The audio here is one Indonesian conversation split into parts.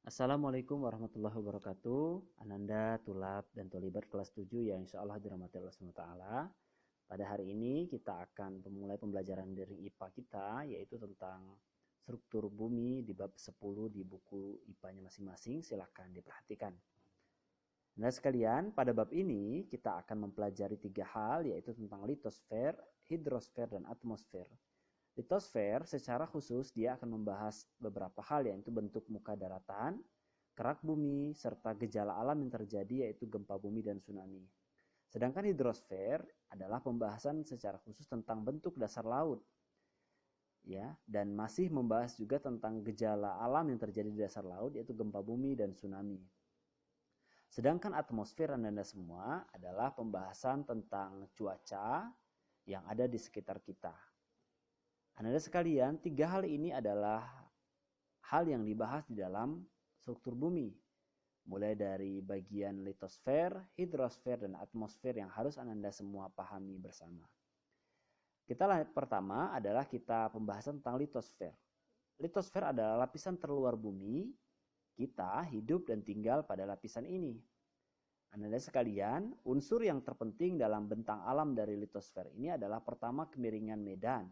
Assalamualaikum warahmatullahi wabarakatuh. Ananda, Tulab, dan Tolibat kelas 7 yang insya Allah dirahmati Allah SWT. Pada hari ini kita akan memulai pembelajaran dari IPA kita, yaitu tentang struktur bumi di bab 10 di buku IPA-nya masing-masing. Silahkan diperhatikan. Nah sekalian, pada bab ini kita akan mempelajari 3 hal, yaitu tentang litosfer, hidrosfer, dan atmosfer. Litosfer secara khusus dia akan membahas beberapa hal, yaitu bentuk muka daratan, kerak bumi, serta gejala alam yang terjadi yaitu gempa bumi dan tsunami. Sedangkan hidrosfer adalah pembahasan secara khusus tentang bentuk dasar laut. Ya, dan masih membahas juga tentang gejala alam yang terjadi di dasar laut yaitu gempa bumi dan tsunami. Sedangkan atmosfer Anda semua adalah pembahasan tentang cuaca yang ada di sekitar kita. Anda sekalian, 3 hal ini adalah hal yang dibahas di dalam struktur bumi. Mulai dari bagian litosfer, hidrosfer, dan atmosfer yang harus Anda semua pahami bersama. Pertama adalah kita pembahasan tentang litosfer. Litosfer adalah lapisan terluar bumi. Kita hidup dan tinggal pada lapisan ini. Anda sekalian, unsur yang terpenting dalam bentang alam dari litosfer ini adalah pertama kemiringan medan.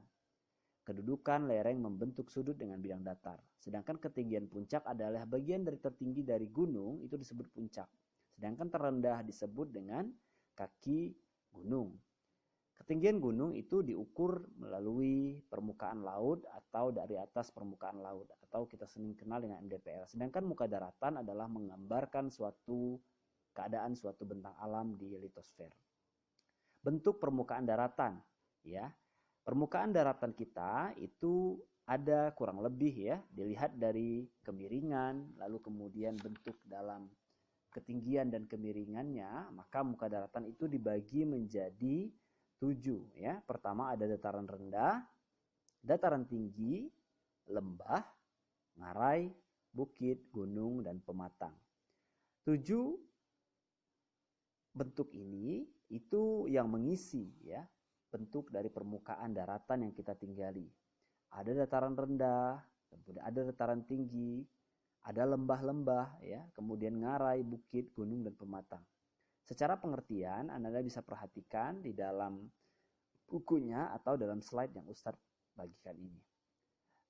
Kedudukan lereng membentuk sudut dengan bidang datar. Sedangkan ketinggian puncak adalah bagian dari tertinggi dari gunung, itu disebut puncak. Sedangkan terendah disebut dengan kaki gunung. Ketinggian gunung itu diukur melalui permukaan laut atau dari atas permukaan laut, atau kita sering kenal dengan MDPL. Sedangkan muka daratan adalah menggambarkan suatu keadaan suatu bentang alam di litosfer. Bentuk permukaan daratan, ya. Permukaan daratan kita itu ada kurang lebih ya, dilihat dari kemiringan, lalu kemudian bentuk dalam ketinggian dan kemiringannya, maka muka daratan itu dibagi menjadi 7 ya. Pertama ada dataran rendah, dataran tinggi, lembah, ngarai, bukit, gunung, dan pematang. 7 bentuk ini itu yang mengisi ya bentuk dari permukaan daratan yang kita tinggali. Ada dataran rendah, kemudian ada dataran tinggi, ada lembah-lembah, ya, kemudian ngarai, bukit, gunung, dan pematang. Secara pengertian, Anda bisa perhatikan di dalam bukunya atau dalam slide yang Ustadz bagikan ini.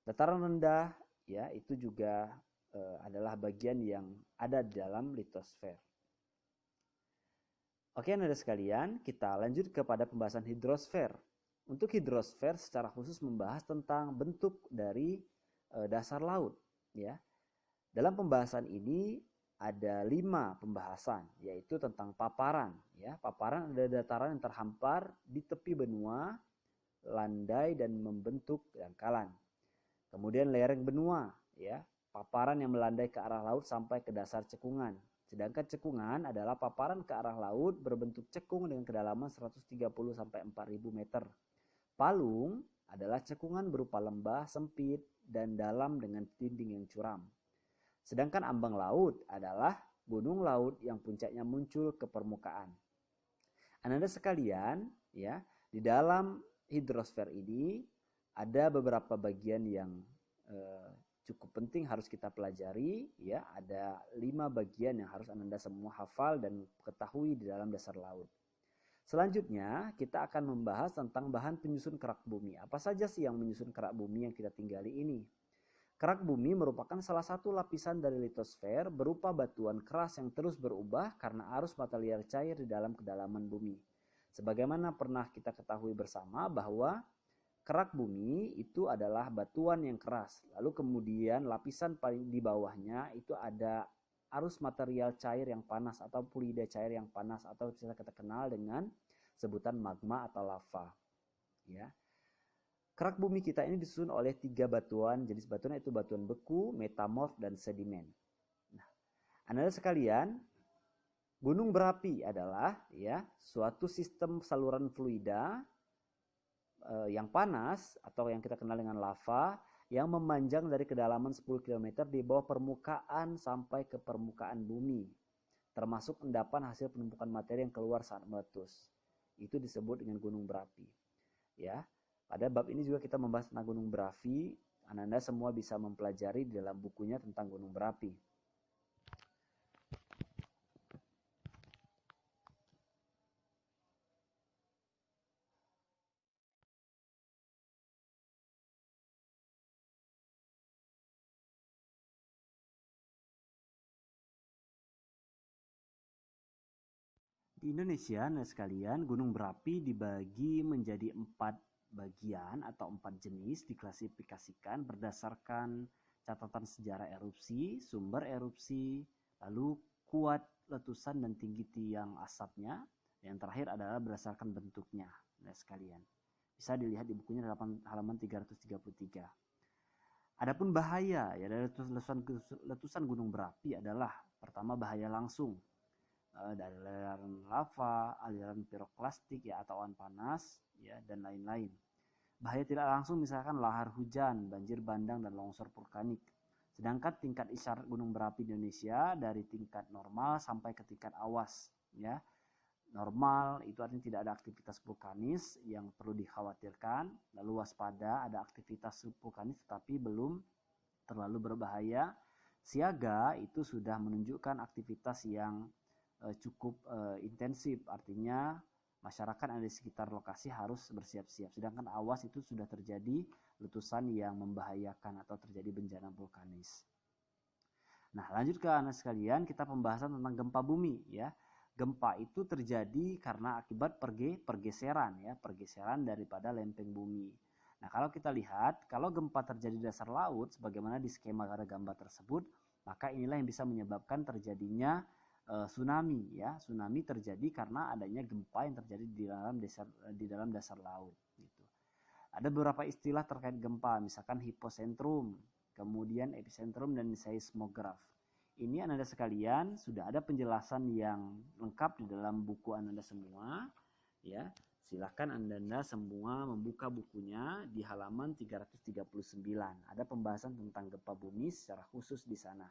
Dataran rendah, ya, itu juga adalah bagian yang ada di dalam litosfer. Oke, Anda sekalian, kita lanjut kepada pembahasan hidrosfer. Untuk hidrosfer secara khusus membahas tentang bentuk dari dasar laut. Ya. Dalam pembahasan ini ada 5 pembahasan, yaitu tentang paparan. Ya. Paparan adalah dataran yang terhampar di tepi benua, landai dan membentuk dangkalan. Kemudian lereng benua, ya, paparan yang melandai ke arah laut sampai ke dasar cekungan. Sedangkan cekungan adalah paparan ke arah laut berbentuk cekung dengan kedalaman 130 sampai 4000 meter. Palung adalah cekungan berupa lembah sempit dan dalam dengan dinding yang curam. Sedangkan ambang laut adalah gunung laut yang puncaknya muncul ke permukaan. Anda sekalian, ya, di dalam hidrosfer ini ada beberapa bagian yang cukup penting harus kita pelajari, ya. Ada 5 bagian yang harus Anda semua hafal dan ketahui di dalam dasar laut. Selanjutnya kita akan membahas tentang bahan penyusun kerak bumi. Apa saja sih yang menyusun kerak bumi yang kita tinggali ini? Kerak bumi merupakan salah satu lapisan dari litosfer berupa batuan keras yang terus berubah karena arus material cair di dalam kedalaman bumi. Sebagaimana pernah kita ketahui bersama bahwa kerak bumi itu adalah batuan yang keras. Lalu kemudian lapisan paling di bawahnya itu ada arus material cair yang panas atau fluida cair yang panas atau bisa kita kenal dengan sebutan magma atau lava. Ya. Kerak bumi kita ini disusun oleh 3 batuan. Jenis batuan itu batuan beku, metamorf, dan sedimen. Nah, Anda sekalian, gunung berapi adalah ya suatu sistem saluran fluida yang panas atau yang kita kenal dengan lava yang memanjang dari kedalaman 10 km di bawah permukaan sampai ke permukaan bumi, termasuk endapan hasil penumpukan materi yang keluar saat meletus. Itu disebut dengan gunung berapi. Ya, pada bab ini juga kita membahas tentang gunung berapi. Anda semua bisa mempelajari di dalam bukunya tentang gunung berapi. Di Indonesia, nah sekalian, gunung berapi dibagi menjadi 4 bagian atau 4 jenis, diklasifikasikan berdasarkan catatan sejarah erupsi, sumber erupsi, lalu kuat letusan dan tinggi tiang asapnya. Yang terakhir adalah berdasarkan bentuknya, nah sekalian. Bisa dilihat di bukunya halaman 333. Adapun bahaya ya dari letusan gunung berapi adalah pertama bahaya langsung, dari aliran lava, aliran piroklastik ya atau awan panas ya dan lain-lain. Bahaya tidak langsung misalkan lahar hujan, banjir bandang dan longsor vulkanik. Sedangkan tingkat isyarat gunung berapi di Indonesia dari tingkat normal sampai ke tingkat awas ya. Normal itu artinya tidak ada aktivitas vulkanis yang perlu dikhawatirkan, lalu waspada ada aktivitas vulkanis tetapi belum terlalu berbahaya. Siaga itu sudah menunjukkan aktivitas yang cukup intensif, artinya masyarakat yang ada di sekitar lokasi harus bersiap-siap. Sedangkan awas itu sudah terjadi letusan yang membahayakan atau terjadi bencana vulkanis. Nah, lanjut ke anak sekalian, kita pembahasan tentang gempa bumi ya. Gempa itu terjadi karena akibat pergeseran ya, pergeseran daripada lempeng bumi. Nah, kalau kita lihat, kalau gempa terjadi di dasar laut sebagaimana di skema gambar tersebut, maka inilah yang bisa menyebabkan terjadinya tsunami ya. Tsunami terjadi karena adanya gempa yang terjadi di dalam dasar laut gitu. Ada beberapa istilah terkait gempa, misalkan hipocentrum, kemudian epicentrum dan seismograf. Ini Anda sekalian sudah ada penjelasan yang lengkap di dalam buku Anda semua ya. Silahkan Anda semua membuka bukunya di halaman 339. Ada pembahasan tentang gempa bumi secara khusus di sana.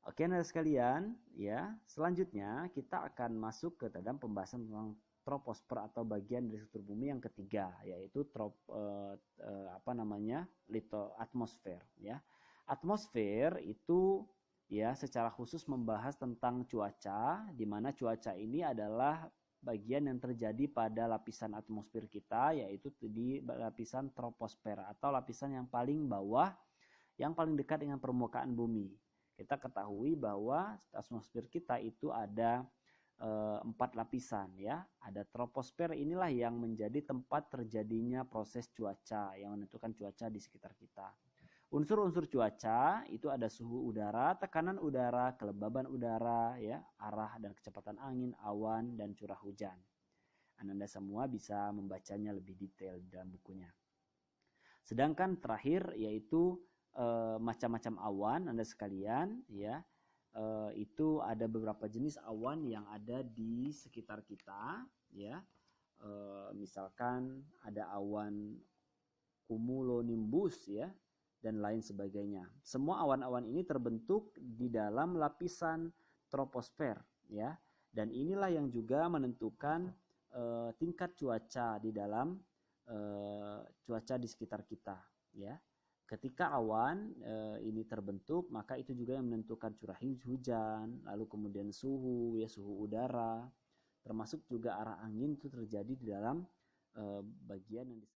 Oke Anda sekalian, ya. Selanjutnya kita akan masuk ke dalam pembahasan tentang troposfer atau bagian dari struktur bumi yang ketiga, yaitu atmosfer ya. Atmosfer itu ya secara khusus membahas tentang cuaca, di mana cuaca ini adalah bagian yang terjadi pada lapisan atmosfer kita, yaitu di lapisan troposfer atau lapisan yang paling bawah, yang paling dekat dengan permukaan bumi. Kita ketahui bahwa atmosfer kita itu ada 4 lapisan ya. Ada troposfer, inilah yang menjadi tempat terjadinya proses cuaca yang menentukan cuaca di sekitar kita. Unsur-unsur cuaca itu ada suhu udara, tekanan udara, kelembaban udara, ya, arah dan kecepatan angin, awan, dan curah hujan. Anda semua bisa membacanya lebih detail dalam bukunya. Sedangkan terakhir yaitu macam-macam awan Anda sekalian, ya. Itu ada beberapa jenis awan yang ada di sekitar kita, ya. Misalkan ada awan cumulonimbus, ya, dan lain sebagainya. Semua awan-awan ini terbentuk di dalam lapisan troposfer ya. Dan inilah yang juga menentukan tingkat cuaca di dalam cuaca di sekitar kita ya. Ketika awan ini terbentuk, maka itu juga yang menentukan curah hujan, lalu kemudian suhu ya, suhu udara, termasuk juga arah angin itu terjadi di dalam bagian yang